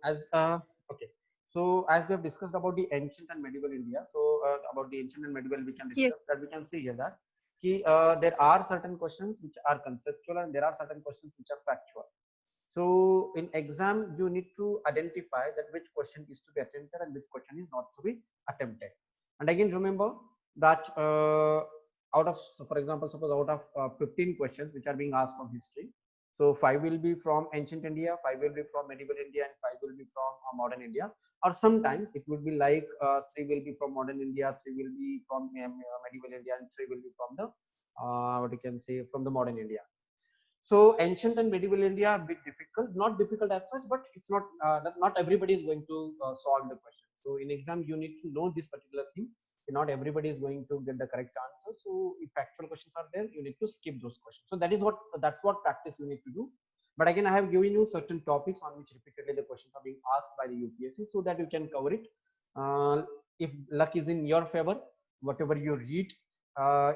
as okay. So as we have discussed about the ancient and medieval India, so about the ancient and medieval, we can Yes. discuss that. We can see here that there are certain questions which are conceptual and there are certain questions which are factual. So in exam, you need to identify that which question is to be attempted and which question is not to be attempted. And again, remember that out of, so for example, suppose out of 15 questions which are being asked from history, so 5 will be from ancient India, 5 will be from medieval India, and 5 will be from modern India. Or sometimes it would be like 3 will be from modern India, 3 will be from medieval India, and 3 will be from the what you can say from the modern India. So ancient and medieval India are a bit difficult, not difficult as such, but it's not not everybody is going to solve the question. So in exam, you need to know this particular thing. Not everybody is going to get the correct answer. So if actual questions are there, you need to skip those questions. So that's what practice you need to do. But again, I have given you certain topics on which repeatedly the questions are being asked by the UPSC, so that you can cover it. If luck is in your favor, whatever you read,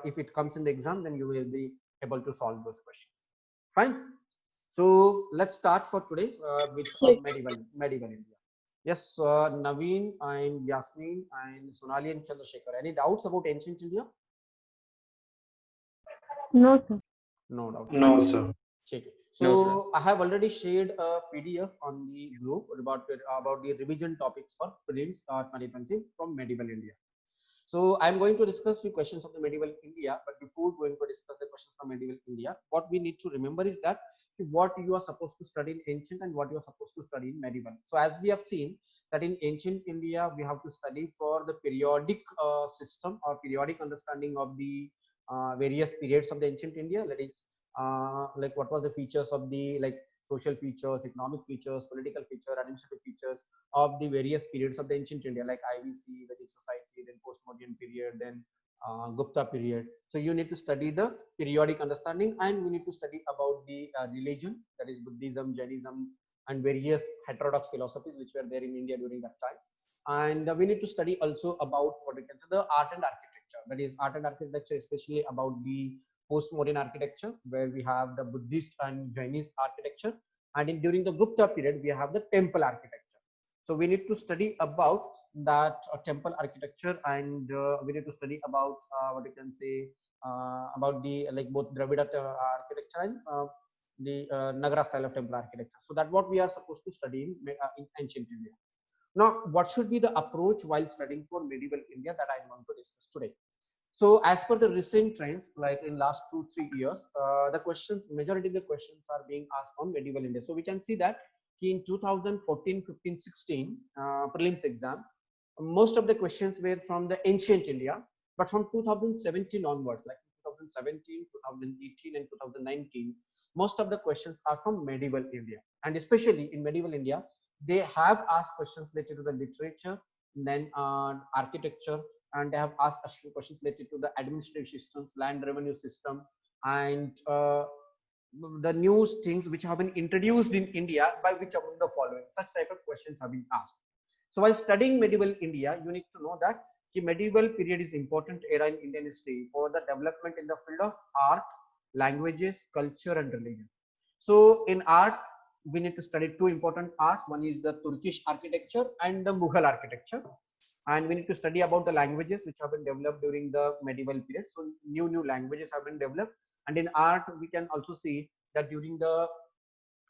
if it comes in the exam, then you will be able to solve those questions. Fine. So let's start for today with Yes. medieval India. Yes, Naveen and Yasmin and Sonali and Chandrasekhar. Any doubts about ancient India? No, sir. No doubt. Fine. No, sir. Check it. No, sir. So I have already shared a PDF on the group about the revision topics for prelims 2020 from medieval India. So I'm going to discuss few questions of the medieval India, but before going to discuss the questions from medieval India, what we need to remember is that what you are supposed to study in ancient and what you are supposed to study in medieval. So as we have seen that in ancient India, we have to study for the periodic system or periodic understanding of the various periods of the ancient India. That is like what was the features of the like social features, economic features, political feature, administrative features of the various periods of the ancient India, like IVC, Vedic society, then post-modern period, then Gupta period. So you need to study the periodic understanding, and we need to study about the religion, that is Buddhism, Jainism, and various heterodox philosophies which were there in India during that time. And we need to study also about what we can say the art and architecture. That is art and architecture, especially about the post-modern architecture, where we have the Buddhist and Jainist architecture, and during the Gupta period, we have the temple architecture. So we need to study about that temple architecture, and we need to study about what you can say about the like both Dravida architecture and the Nagara style of temple architecture. So that's what we are supposed to study in ancient India. Now, what should be the approach while studying for medieval India that I want to discuss today? So as per the recent trends, like in last 2-3 years, the questions, majority of the questions are being asked from medieval India. So we can see that in 2014, 15, 16 prelims exam, most of the questions were from the ancient India, but from 2017 onwards, like 2017, 2018, and 2019, most of the questions are from medieval India. And especially in medieval India, they have asked questions related to the literature, then architecture, and they have asked questions related to the administrative systems, land revenue system, and the new things which have been introduced in India, by which among the following such type of questions have been asked. So while studying medieval India, you need to know that the medieval period is important era in Indian history for the development in the field of art, languages, culture, and religion. So in art, we need to study two important arts. One is the Turkish architecture and the Mughal architecture. And we need to study about the languages which have been developed during the medieval period. So new languages have been developed. And in art, we can also see that during the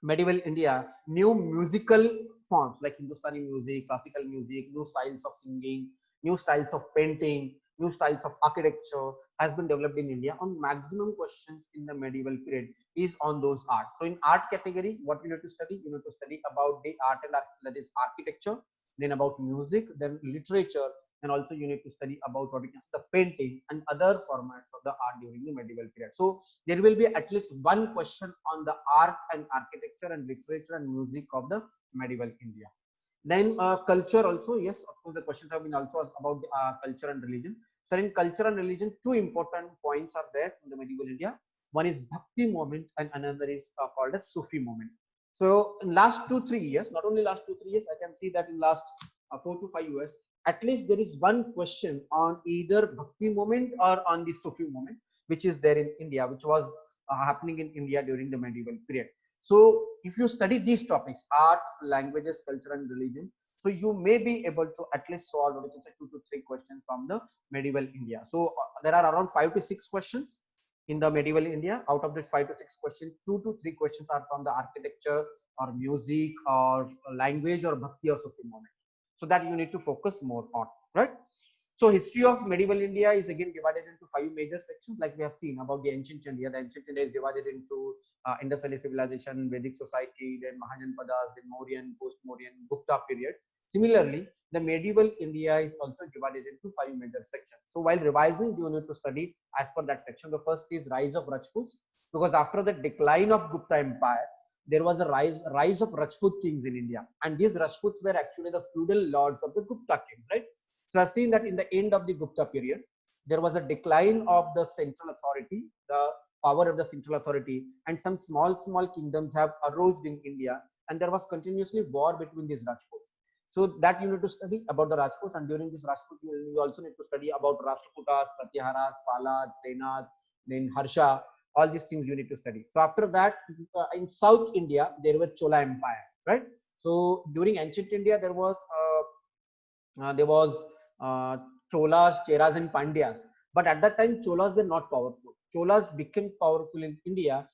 medieval India, new musical forms like Hindustani music, classical music, new styles of singing, new styles of painting, new styles of architecture has been developed in India. On maximum questions in the medieval period is on those arts. So in art category, what you need to study? You need to study about the art and that is architecture, then about music, then literature, and also you need to study about what is the painting and other formats of the art during the medieval period. So there will be at least one question on the art and architecture and literature and music of the medieval India. Then culture also, yes, of course, the questions have been also about culture and religion. So in culture and religion, two important points are there in the medieval India. One is Bhakti movement and another is called as Sufi movement. So in last 2-3 years, not only last 2-3 years, I can see that in last 4 to 5 years, at least there is one question on either Bhakti movement or on the Sufi movement, which is there in India, which was happening in India during the medieval period. So if you study these topics, art, languages, culture, and religion, so you may be able to at least solve, or you can say 2 to 3 questions from the medieval India. So there are around 5 to 6 questions in the medieval India. Out of the 5 to 6 questions, 2 to 3 questions are from the architecture or music or language or bhakti or Sufi moment. So that you need to focus more on, right? So history of medieval India is again divided into 5 major sections, like we have seen about the ancient India. The ancient India is divided into Indus Valley civilization, Vedic society, then Mahajanpadas, then Mauryan, post-Mauryan, Gupta period. Similarly, the medieval India is also divided into 5 major sections. So while revising, you need to study as per that section. The first is rise of Rajputs, because after the decline of Gupta Empire, there was a rise of Rajput kings in India, and these Rajputs were actually the feudal lords of the Gupta king, right? So I've seen that in the end of the Gupta period, there was a decline of the central authority, the power of the central authority, and some small kingdoms have arose in India, and there was continuously war between these Rajputs. So that you need to study about the Rajputs, and during this Rajput, you also need to study about Rashtrakutas, Pratyaharas, Palas, Senas, then Harsha. All these things you need to study. So after that, in South India, there were Chola Empire, right? So during ancient India, there was uh, Cholas, Cheras, and Pandyas. But at that time, Cholas were not powerful. Cholas became powerful in India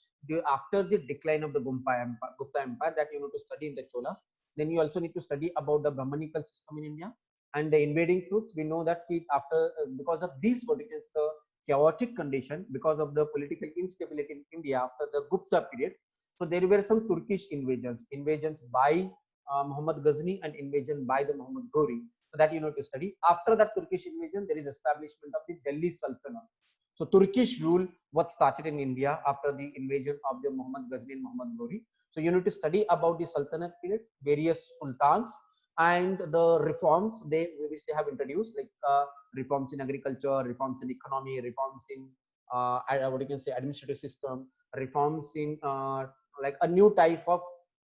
after the decline of the Gupta Empire, that you need to study in the Cholas. Then you also need to study about the Brahmanical system in India and the invading troops. We know that after because of these verticals, the chaotic condition, because of the political instability in India after the Gupta period. So there were some Turkish invasions by Muhammad Ghazni and invasion by the Muhammad Ghori. So that you know to study. After that Turkish invasion, there is establishment of the Delhi Sultanate. So Turkish rule was started in India after the invasion of the Muhammad Ghazni and Muhammad Ghori. So you need to study about the Sultanate period, various sultans, and the reforms which they have introduced, like reforms in agriculture, reforms in economy, reforms in what you can say administrative system, reforms in like a new type of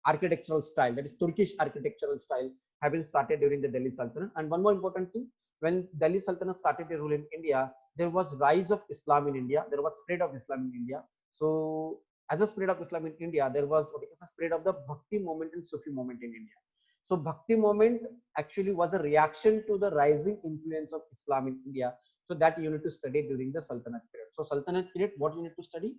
architectural style, that is Turkish architectural style, have been started during the Delhi Sultanate. And one more important thing, when Delhi Sultanate started to rule in India, there was rise of Islam in India, there was spread of Islam in India. So as a spread of Islam in India, there was what is a spread of the Bhakti movement and Sufi movement in India. So Bhakti movement actually was a reaction to the rising influence of Islam in India. So that you need to study during the Sultanate period. So Sultanate period, what you need to study?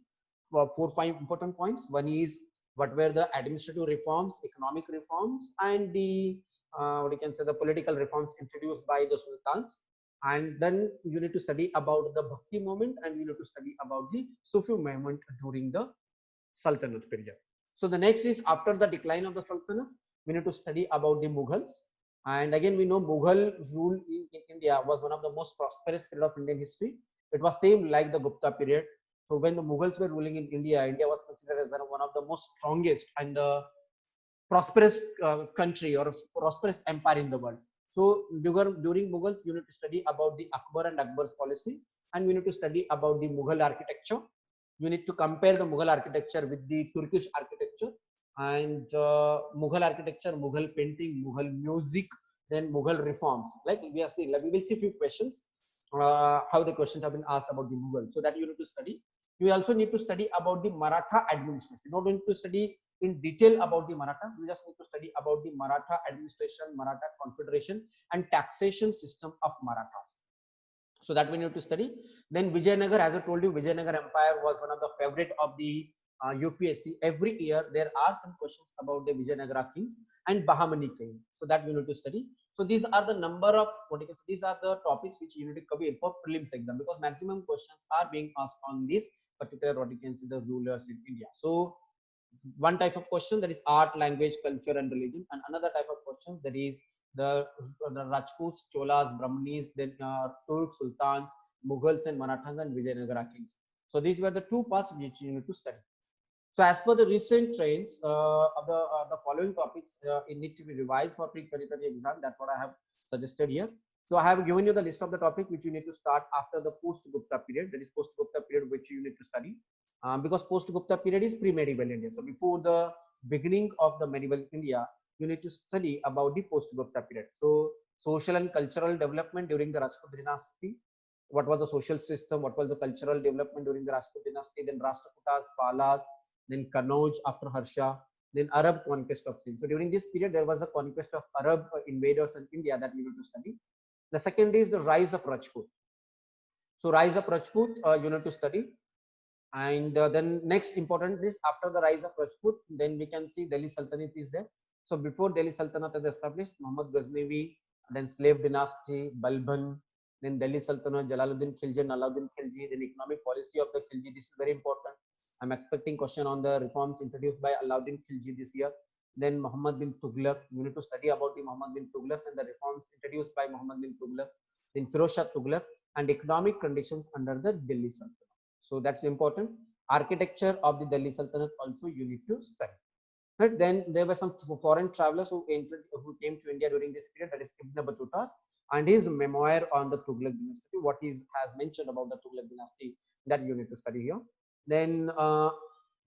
4 5 important points. One is what were the administrative reforms, economic reforms, and the what you can say the political reforms introduced by the sultans. And then you need to study about the Bhakti movement, and you need to study about the Sufi movement during the Sultanate period. So the next is after the decline of the Sultanate, we need to study about the Mughals. And again, we know Mughal rule in India was one of the most prosperous period of Indian history. It was same like the Gupta period. So when the Mughals were ruling in India, India was considered as one of the most strongest and the prosperous country or a prosperous empire in the world. So during Mughals, you need to study about the Akbar and Akbar's policy, and you need to study about the Mughal architecture. You need to compare the Mughal architecture with the Turkish architecture, and Mughal architecture, Mughal painting, Mughal music, then Mughal reforms. Like we are seeing, like we will see few questions, how the questions have been asked about the Mughal. So that you need to study. You also need to study about the Maratha administration. You don't need to study in detail about the Marathas. We just need to study about the Maratha administration, Maratha confederation, and taxation system of Marathas. So that we need to study. Then Vijayanagar, as I told you, Vijayanagar Empire was one of the favorite of the UPSC. Every year there are some questions about the Vijayanagara kings and Bahmani kings. So that we need to study. So these are the number of what you can say, these are the topics which you need to cover for prelims exam, because maximum questions are being asked on this particular what you can say the rulers in India. So one type of question, that is art, language, culture, and religion, and another type of question, that is the Rajputs, Cholas, Brahmanis, then Turks, Sultans, Mughals, and Marathas, and Vijayanagara kings. So these were the two parts which you need to study. So as per the recent trends of the following topics, it need to be revised for pre-2020 exam. That's what I have suggested here. So I have given you the list of the topic which you need to start after the post-Gupta period. That is post-Gupta period which you need to study, because post-Gupta period is pre-medieval India. So before the beginning of the medieval India, you need to study about the post-Gupta period. So social and cultural development during the Rajput dynasty. What was the social system? What was the cultural development during the Rajput dynasty? Then Rashtrakutas, Palas, then Kanauj after Harsha, then Arab conquest of Sindh. So during this period, there was a conquest of Arab invaders in India that we need to study. The second is the rise of Rajput. So rise of Rajput, you need to study. And then next important is after the rise of Rajput, then we can see Delhi Sultanate is there. So before Delhi Sultanate is established, Muhammad Ghaznavi, then slave dynasty, Balban, then Delhi Sultanate, Jalaluddin Khilji, and Alauddin Khilji, then economic policy of the Khilji. This is very important. I'm expecting question on the reforms introduced by Alauddin Khilji this year. Then Muhammad bin Tughlaq, you need to study about the Muhammad bin Tughlaq and the reforms introduced by Muhammad bin Tughlaq. Then Firoz Shah Tughlaq and economic conditions under the Delhi Sultanate. So that's important. Architecture of the Delhi Sultanate also you need to study. Right? Then there were some foreign travelers who came to India during this period. That is Ibn Battuta and his memoir on the Tughlaq dynasty. What he has mentioned about the Tughlaq dynasty that you need to study here. Then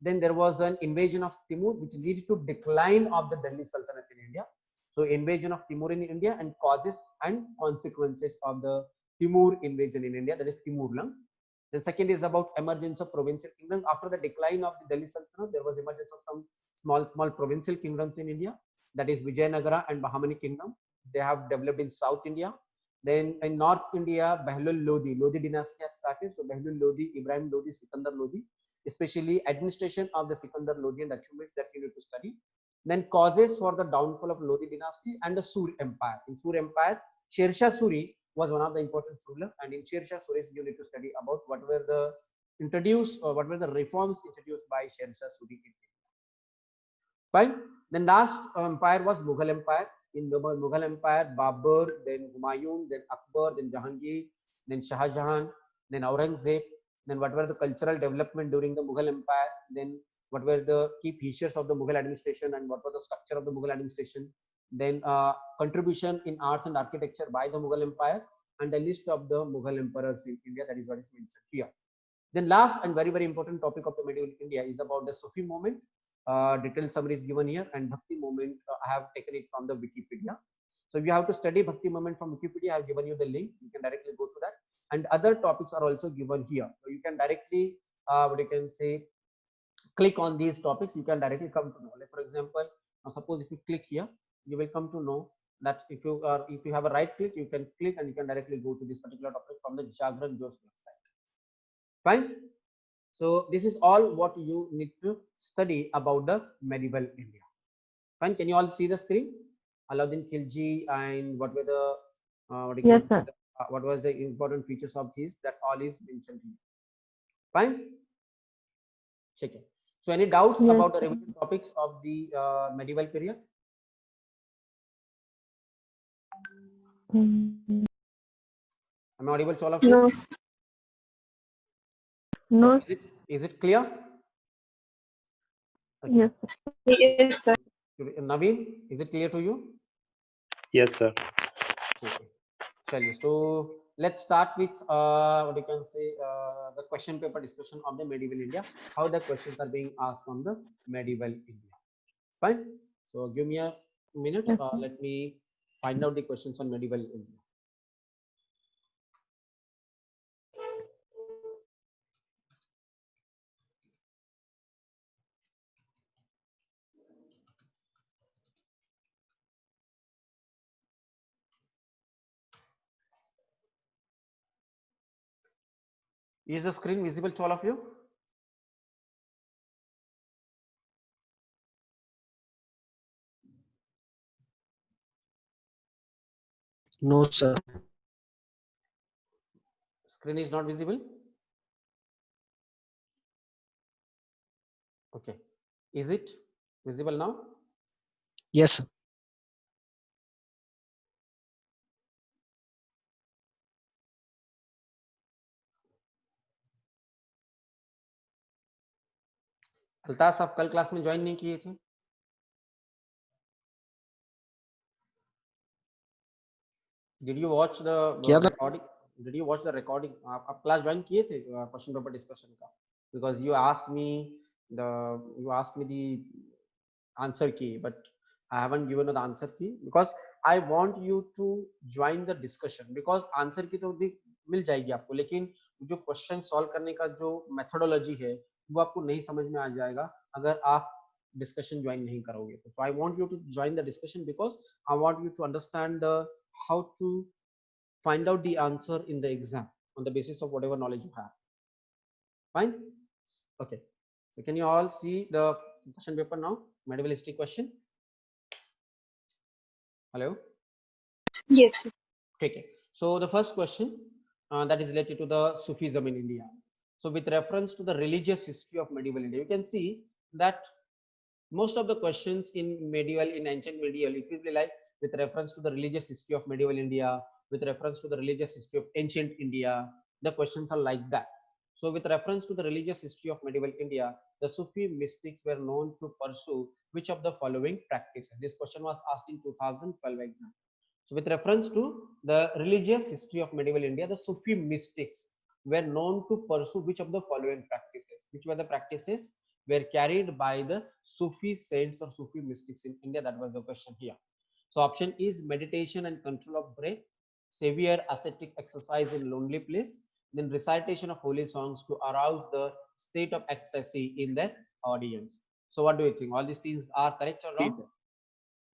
there was an invasion of Timur, which leads to decline of the Delhi Sultanate in India. So invasion of Timur in India and causes and consequences of the Timur invasion in India. That is Timurlang. Then second is about emergence of provincial kingdom. After the decline of the Delhi Sultanate, there was emergence of some small provincial kingdoms in India. That is Vijayanagara and Bahamani kingdom. They have developed in South India. Then in North India, Bahlul Lodi dynasty has started. So Bahlul Lodi, Ibrahim Lodi, Sikandar Lodi, especially administration of the Sikandar Lodi and achievements that you need to study. Then causes for the downfall of Lodi dynasty and the Sur Empire. In Sur Empire, Sher Shah Suri was one of the important ruler, and in Sher Shah Suri you need to study about what were the reforms introduced by Sher Shah Suri in India. Fine. Then last empire was Mughal Empire. In the Mughal Empire, Babur, then Humayun, then Akbar, then Jahangir, then Shah Jahan, then Aurangzeb. Then what were the cultural development during the Mughal Empire? Then what were the key features of the Mughal administration and what was the structure of the Mughal administration? Then contribution in arts and architecture by the Mughal Empire and the list of the Mughal emperors in India. That is what is mentioned here. Then last and very important topic of the medieval India is about the Sufi movement. Detailed summary is given here, and Bhakti movement I have taken it from the Wikipedia. So if you have to study Bhakti movement from Wikipedia, I have given you the link. You can directly go to that, and other topics are also given here. So you can directly what you can say click on these topics. You can directly come to know. Like for example, now suppose if you click here, you will come to know that if you have a right click, you can click and you can directly go to this particular topic from the Jagran Josh website. Fine. So this is all what you need to study about the medieval India. Fine. Can you all see the screen? Alauddin Khilji and what were the yes, sir. What was the important features of these? That all is mentioned here. Fine. Check it. So any doubts Yes, about the sir. revision topics of the medieval period? Mm, Am I audible to all of you? No. No. So is it clear? Okay. Yes, sir. Yes, sir. Naveen, is it clear to you? Yes, sir. Okay. So let's start with what you can say the question paper discussion of the medieval India. How the questions are being asked from the medieval India. Fine. So give me a minute. Yes, Let me find out the questions on medieval India. Is the screen visible to all of you? No, sir. Screen is not visible. Okay. Is it visible now? Yes, sir. Altaf आप कल class में join नहीं किए थे? Did you watch the recording? Did you watch the recording? आप class join किए थे question paper discussion का? Because you asked me the answer key, but I haven't given you the answer key because I want you to join the discussion. Because answer की तो मिल जाएगी आपको, लेकिन जो क्वेश्चन सॉल्व करने का जो मेथोडोलॉजी है वो आपको नहीं समझ में आ जाएगा अगर आप डिस्कशन ज्वाइन नहीं करोगे. So I want you to join the discussion because I want you to understand how to find out the answer in the exam on the basis of whatever knowledge you have. Fine. Okay. So can you all see the question paper now? Medieval history question. Hello. Yes, sir. Okay. So the first question that is related to the Sufism in India. So with reference to the religious history of medieval India, you can see that most of the questions in ancient medieval, it will be like with reference to the religious history of medieval India, with reference to the religious history of ancient India, the questions are like that. So with reference to the religious history of medieval India, the Sufi mystics were known to pursue which of the following practices? This question was asked in 2012 exam. So with reference to the religious history of medieval India, the Sufi mystics were known to pursue which of the following practices? Which were the practices were carried by the Sufi saints or Sufi mystics in India? That was the question here. So option is meditation and control of breath, severe ascetic exercise in lonely place, then recitation of holy songs to arouse the state of ecstasy in the audience. So what do you think? All these things are correct or wrong?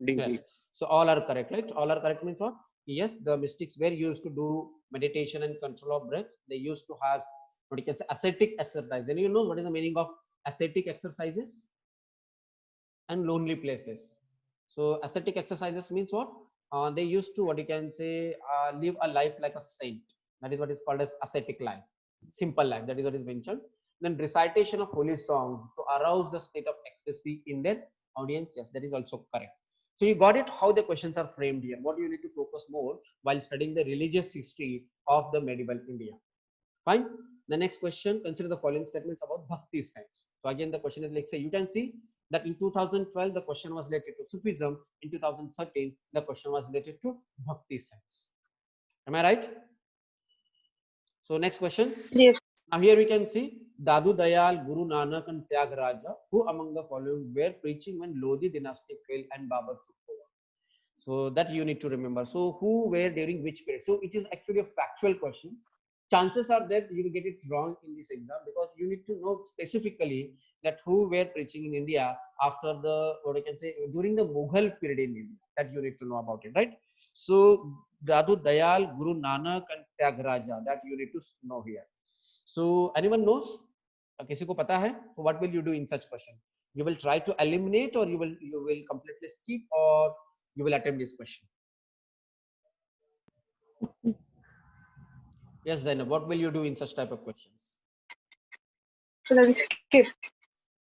Yes. So all are correct, right? All are correct means what? Yes, the mystics were used to do meditation and control of breath. They used to have what you can say ascetic exercise. Then you know what is the meaning of ascetic exercises and lonely places. So ascetic exercises means what? They used to what you can say live a life like a saint. That is what is called as ascetic life, simple life. That is what is mentioned. Then recitation of holy songs to arouse the state of ecstasy in their audience. Yes, that is also correct. So you got it how the questions are framed here. What you need to focus more while studying the religious history of the medieval India. Fine. The next question, consider the following statements about bhakti sects. So again, the question is like say you can see that in 2012 the question was related to Sufism. In 2013 the question was related to bhakti sects. Am I right? So next question. Yes. Now here we can see Dadu Dayal, Guru Nanak and Tyag Raja, who among the following were preaching when Lodi dynasty fell and Babur took over. So that you need to remember. So who were during which period? So it is actually a factual question. Chances are that you will get it wrong in this exam because you need to know specifically that who were preaching in India after the what I can say during the Mughal period in India. That you need to know about it, right? So Dadu Dayal, Guru Nanak and Tyagaraja, that you need to know here. So anyone knows? किसी को पता है? So what will you do in such question? You will try to eliminate or you will completely skip or you will attempt this question. Yes, Zainab, what will you do in such type of questions? So I will skip.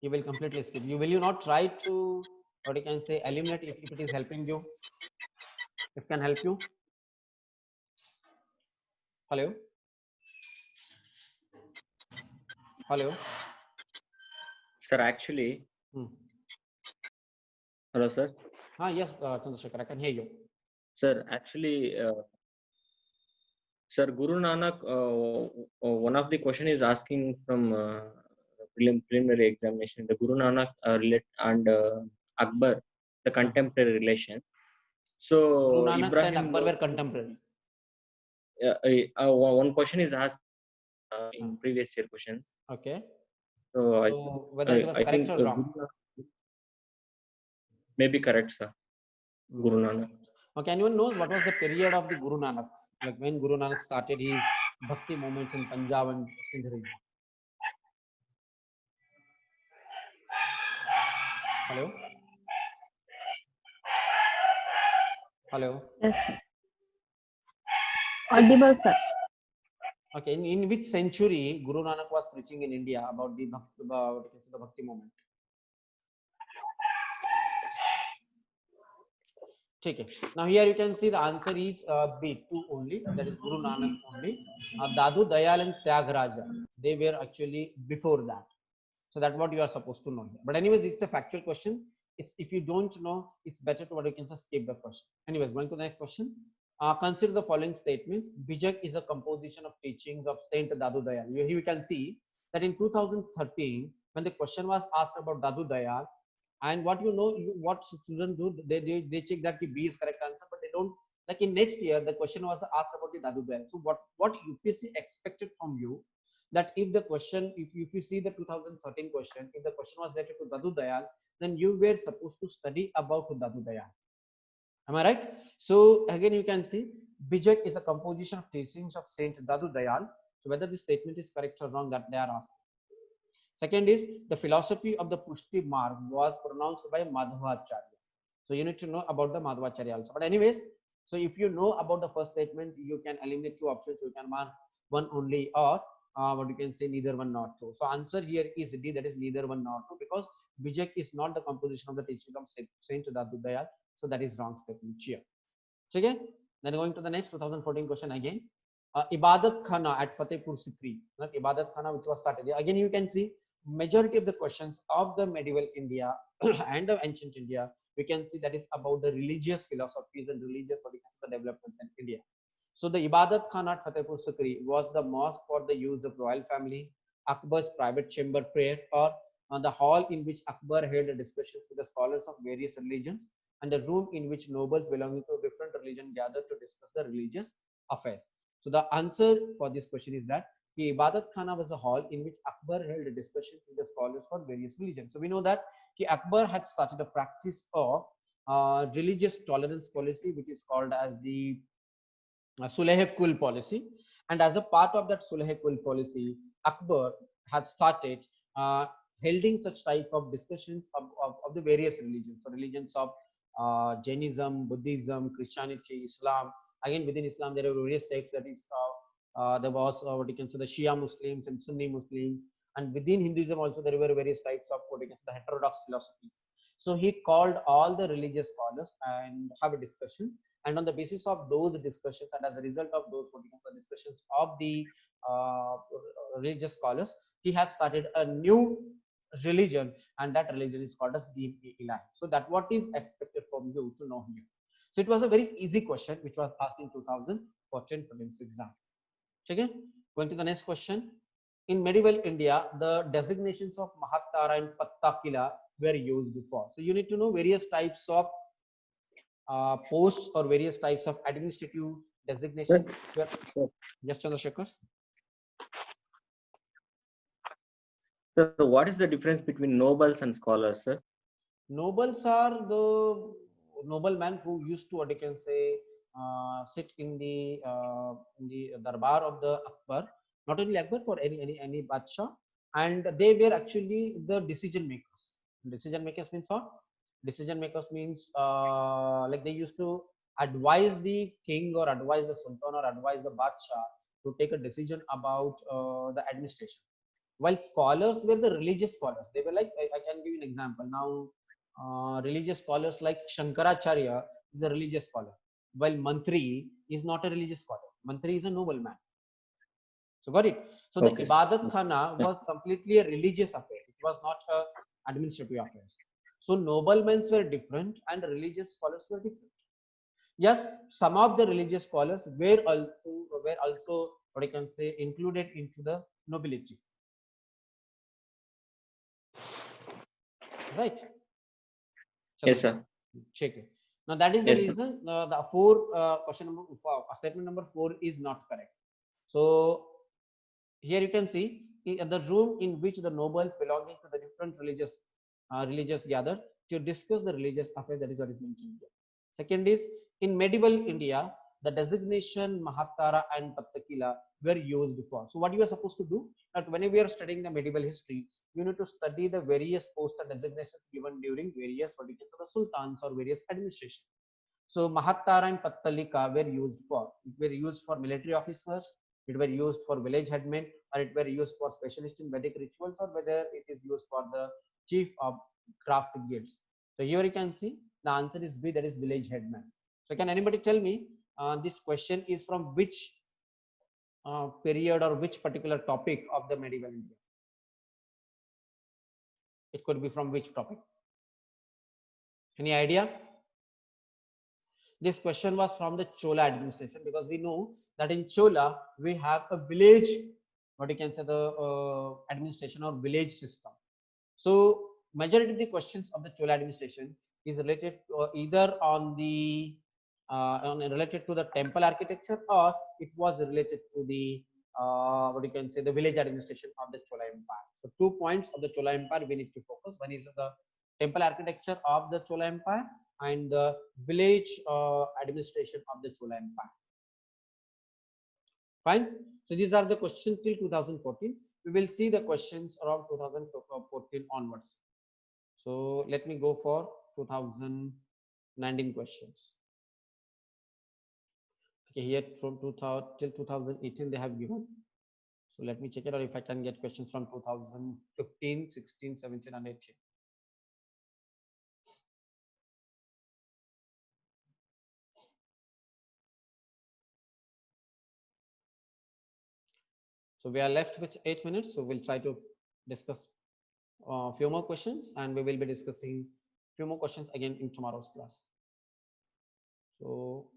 You will completely skip. Will you not try to, what you can say, eliminate if it is helping you? If can help you? Hello? Hello? Sir, actually, hello, sir. Yes, Chandrasekhar, I can hear you. Sir, actually, sir, Guru Nanak, one of the question is asking from preliminary examination, the Guru Nanak and Akbar, the contemporary relation. So Guru Nanak Ibrahim and Akbar were contemporary. one question is asked in previous year questions. Okay. So whether it was correct or wrong? Maybe correct, sir. Guru Nanak. Okay, anyone knows what was the period of the Guru Nanak? Like when Guru Nanak started his bhakti movements in Punjab and Sindh region. Hello? Hello? Yes. Audible, sir. Okay, in which century Guru Nanak was preaching in India about the bhakti movement? Okay. Now here you can see the answer is B, 2 only. That is Guru Nanak only. Dadu Dayal and Tyagaraja, they were actually before that. So that's what you are supposed to know here. But anyways, it's a factual question. It's if you don't know, it's better to what you can just skip the question. Anyways, going to the next question. Consider the following statements. Bijak is a composition of teachings of Saint Dadu Dayal. Here you can see that in 2013, when the question was asked about Dadu Dayal, and what you know, what students do, they check that the B is correct answer, but they don't. Like in next year, the question was asked about the Dadu Dayal. So what UPSC expected from you that if the question, if you see the 2013 question, if the question was related to Dadu Dayal, then you were supposed to study about Dadu Dayal. Am I right? So again, you can see Bijak is a composition of teachings of Saint Dadu Dayal. So whether this statement is correct or wrong, that they are asking. Second is the philosophy of the Pushti Marg was pronounced by Madhvacharya. So you need to know about the Madhvacharya also. But anyways, so if you know about the first statement, you can eliminate two options. You can mark one only, or what you can say neither one nor two. So answer here is D, that is neither one nor two, because Bijak is not the composition of the teachings of Saint Dadu Dayal. So that is wrong statement here. Okay. Then going to the next 2014 question again. Ibadat Khana at Fatehpur Sikri, not Ibadat Khana, which was started. Again, you can see majority of the questions of the medieval India and the ancient India, we can see that is about the religious philosophies and religious the developments in India. So the Ibadat Khana at Fatehpur Sikri was the mosque for the use of royal family, Akbar's private chamber prayer, or the hall in which Akbar held discussions with the scholars of various religions, and the room in which nobles belonging to different religion gathered to discuss the religious affairs. So the answer for this question is that the Ibadat Khana was a hall in which Akbar held discussions with the scholars for various religions. So we know that Akbar had started a practice of religious tolerance policy, which is called as the Sulh-e-Kul policy. And as a part of that Sulh-e-Kul policy, Akbar had started holding such type of discussions of the various religions. So religions of Jainism, Buddhism, Christianity, Islam. Again, within Islam, there are various sects. That is, there was what you can say the Shia Muslims and Sunni Muslims. And within Hinduism also, there were various types of what you can say the heterodox philosophies. So he called all the religious scholars and have discussions, and on the basis of those discussions and as a result of those discussions of the religious scholars, he has started a new religion, and that religion is called as Deen-e-Ilahi. So that what is expected from you to know here. So it was a very easy question which was asked in 2014 prelims exam. Okay, going to the next question. In medieval India, the designations of Mahattara and Pattakila were used for. So you need to know various types of posts or various types of administrative designations. Yes, Chandrasekhar. So what is the difference between nobles and scholars, sir? Nobles are the noblemen who used to, what you can say, sit in the darbar of the Akbar, not only Akbar, for any Badshah, and they were actually the decision makers. Decision makers means what? Decision makers means like they used to advise the king or advise the sultan or advise the Badshah to take a decision about the administration. While scholars were the religious scholars, they were like, I can give you an example now. Religious scholars like Shankaracharya is a religious scholar, while Mantri is not a religious scholar. Mantri is a nobleman. So got it. So Okay. the Ibadat Khana was completely a religious affair. It was not a administrative affairs. So noblemen were different and religious scholars were different. Yes, some of the religious scholars were also what I can say included into the nobility. Right. Yes, sir. Check it. Now that is the Yes, sir. reason the question number statement number 4 is not correct. So here you can see the room in which the nobles belonging to the different religious gather to discuss the religious affairs. That is what is mentioned here. Second is in medieval India, the designation Mahattara and Pattakila were used for. So what you are supposed to do, that whenever you are studying the medieval history, you need to study the various posts and designations given during various what you can say the sultans or various administration. So Mahattara and Pattalika were used for. It were used for military officers, it were used for village headmen, or it were used for specialists in Vedic rituals, or whether it is used for the chief of craft guilds. So here you can see the answer is B, that is village headman. So can anybody tell me this question is from which period or which particular topic of the medieval India? It could be from which topic? Any idea? This question was from the Chola administration, because we know that in Chola we have a village, what you can say the administration or village system. So majority of the questions of the Chola administration is related to, either on the related to the temple architecture, or it was related to the what you can say, the village administration of the Chola Empire. So 2 points of the Chola Empire we need to focus. One is the temple architecture of the Chola Empire and the village administration of the Chola Empire. Fine. So these are the questions till 2014. We will see the questions around 2014 onwards. So let me go for 2019 questions. Okay, here from 2000 till 2018 they have given. So let me check it out if I can get questions from 2015, 16, 17 and 18. So we are left with 8 minutes. So we'll try to discuss a few more questions, and we will be discussing few more questions again in tomorrow's class. So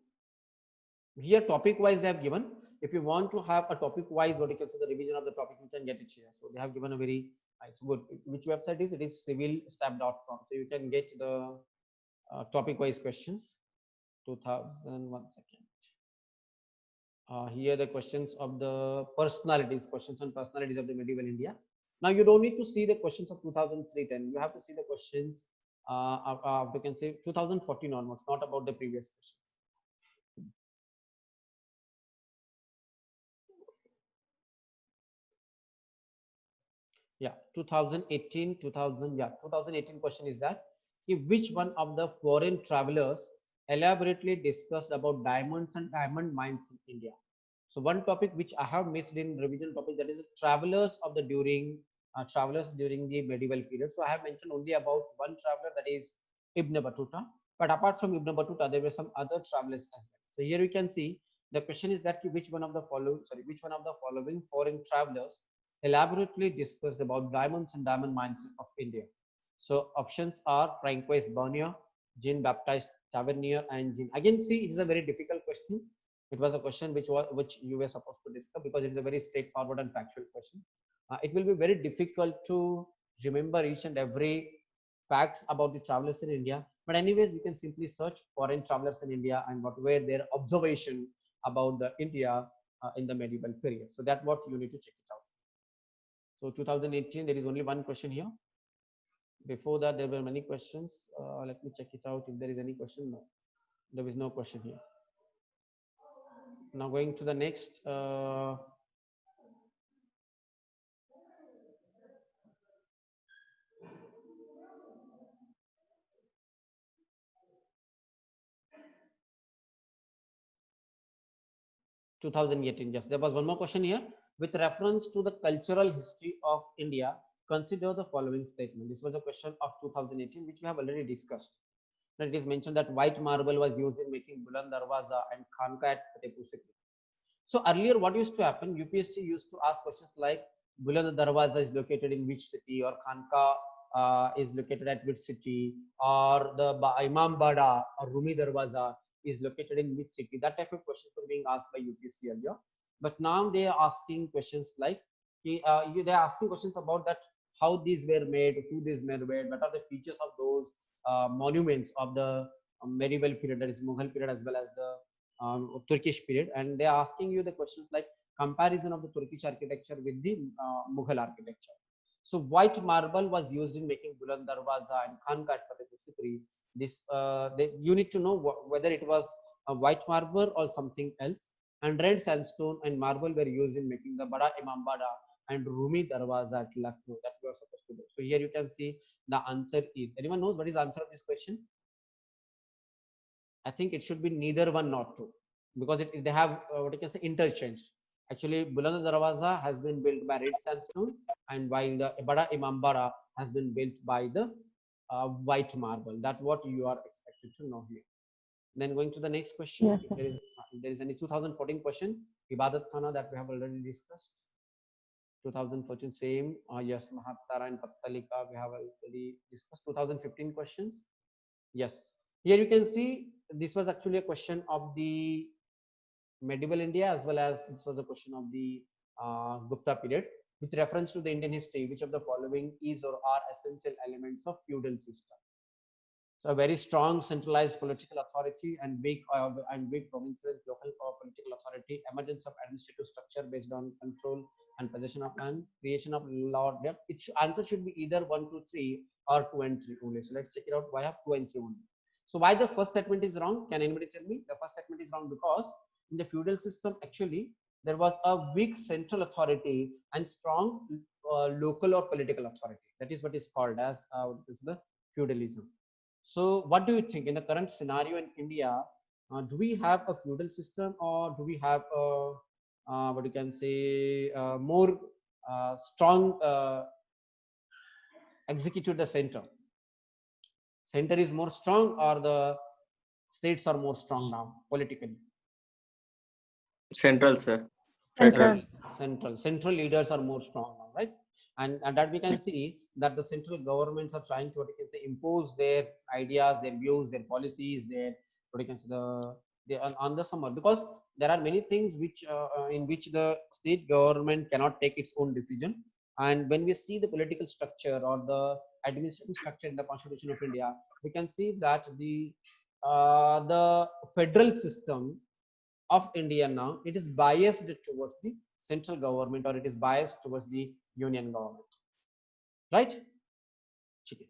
here topic wise they have given. If you want to have a topic wise, what you can say, the revision of the topic, you can get it here. So they have given a very, it's good. Which website is it? Is civilstab.com. So you can get the topic wise questions. 2001 second. Here the questions of the personalities, questions on personalities of the medieval India. Now you don't need to see the questions of 2003-10. You have to see the questions you can say 2014 onwards, not about the previous questions. Yeah, 2018 question is that if which one of the foreign travelers elaborately discussed about diamonds and diamond mines in India. So one topic which I have missed in revision topic, that is travelers of the travelers during the medieval period. So I have mentioned only about one traveler, that is Ibn Battuta. But apart from Ibn Battuta, there were some other travelers as well. So here you can see the question is that which one of the following foreign travelers elaborately discussed about diamonds and diamond mines of India. So options are Francois Bernier, Jean Baptiste Tavernier, and Jean. Again, see, it is a very difficult question. It was a question which you were supposed to discuss, because it is a very straightforward and factual question. It will be very difficult to remember each and every facts about the travelers in India. But anyways, you can simply search foreign travelers in India and what were their observation about the India in the medieval period. So that's what you need to check it out. So 2018, there is only one question here. Before that, there were many questions. Let me check it out if there is any question. No, there is no question here. Now going to the next. 2018, yes, there was one more question here. With reference to the cultural history of India, consider the following statement. This was a question of 2018, which we have already discussed. Now it is mentioned that white marble was used in making Buland Darwaza and Khanka at Fatehpur Sikri. So earlier, what used to happen, UPSC used to ask questions like Buland Darwaza is located in which city, or Khanka is located at which city, or the Imam Bada or Rumi Darwaza is located in which city. That type of questions were being asked by UPSC earlier. But now they are asking questions like, they are asking questions about that, how these were made, who these were made, what are the features of those monuments of the medieval period, that is Mughal period, as well as the Turkish period. And they are asking you the questions like comparison of the Turkish architecture with the Mughal architecture. So white marble was used in making Buland Darwaza and Khanka at Fatehpur Sikri. This you need to know whether it was a white marble or something else. And red sandstone and marble were used in making the Bada Imam Bada and Rumi Darwaza at Lucknow, that we are supposed to do. So here you can see the answer is. Anyone knows what is the answer of this question? I think it should be neither one nor two, because they have what you can say interchanged. Actually, Buland Darwaza has been built by red sandstone, and while the Bada Imam Bara has been built by the white marble. That's what you are expected to know here. Then going to the next question. Yes, If there is any 2014 question, Ibadat Khana, that we have already discussed. 2014 same. Yes, Mahattara and Pattalika we have already discussed. 2015 questions. Yes. Here you can see this was actually a question of the medieval India, as well as this was a question of the Gupta period. With reference to the Indian history, which of the following is or are essential elements of feudal system? So a very strong centralized political authority and big provincial and local political authority, emergence of administrative structure based on control and possession of land, creation of law depth. Answer should be either 1, 2, 3 or 2 and 3 only. So let's check it out. Why have 2 and 3 only? So why the first statement is wrong? Can anybody tell me? The first statement is wrong because in the feudal system, actually, there was a weak central authority and strong local or political authority. That is what is called as the feudalism. So what do you think in the current scenario in India? Do we have a feudal system, or do we have a what you can say more strong executive the center? Center is more strong, or the states are more strong now politically? Central, sir. Central. Central leaders are more strong now, right? And that we can see that the central governments are trying to, what you can say, impose their ideas, their views, their policies, their, what you can say, the on the summer, because there are many things which in which the state government cannot take its own decision. And when we see the political structure or the administrative structure in the Constitution of India, we can see that the federal system of India now, it is biased towards the central government, or it is biased towards the union government, right? Okay.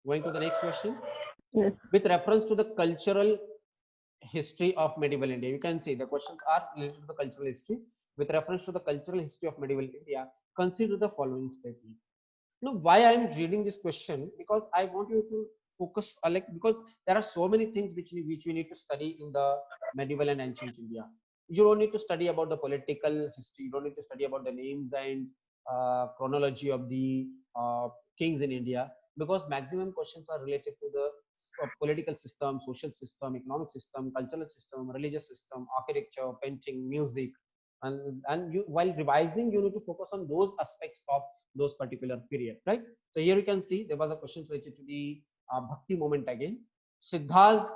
Going to the next question. Yes. With reference to the cultural history of medieval India, you can see the questions are related to the cultural history. With reference to the cultural history of medieval India, consider the following statement. Now, why I am reading this question? Because I want you to focus, because there are so many things which we need to study in the medieval and ancient India. You don't need to study about the political history. You don't need to study about the names and chronology of the kings in India, because maximum questions are related to the political system, social system, economic system, cultural system, religious system, architecture, painting, music, and you, while revising, you need to focus on those aspects of those particular period, right? So here you can see there was a question related to the bhakti movement again. Siddhas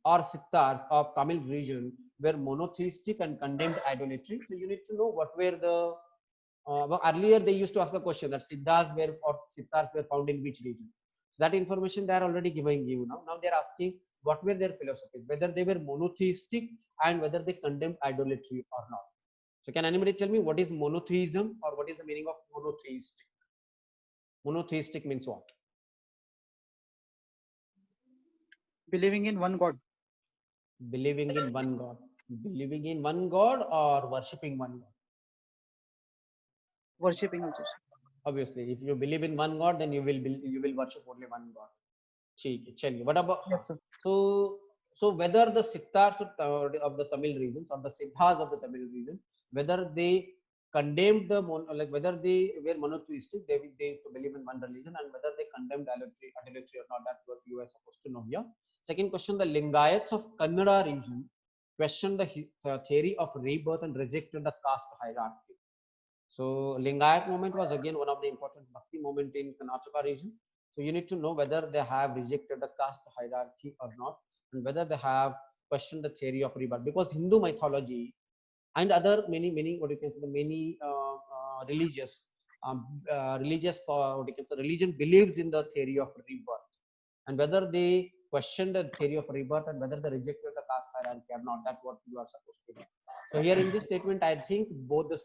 or Sittars of Tamil region were monotheistic and condemned idolatry. So you need to know what were the well, earlier they used to ask a question that Siddhas were or Sittars were found in which region. That information they are already giving you now. Now they are asking what were their philosophies, whether they were monotheistic and whether they condemned idolatry or not. So can anybody tell me what is monotheism, or what is the meaning of monotheistic? Monotheistic means what? Believing in one God. Believing in one God. Believing in one God or worshipping one God? Worshipping also. Obviously, if you believe in one God, then you will worship only one God. Chaliye. What about Yes, sir. so whether the Siddhas of the Tamil regions or the Siddhas of the Tamil region, whether they condemned whether they were monotheistic, they used to believe in one religion, and whether they condemned idolatry or not, that's what you are supposed to know here. Second question, the Lingayats of Kannada region questioned the theory of rebirth and rejected the caste hierarchy. So Lingayat movement was again one of the important bhakti movement in Karnataka region. So you need to know whether they have rejected the caste hierarchy or not, and whether they have questioned the theory of rebirth, because Hindu mythology and other many what you can say the many what you can say religion believes in the theory of rebirth, and whether they question the theory of rebirth and whether they rejected the caste hierarchy or not, that's what you are supposed to do. So here in this statement, I think both the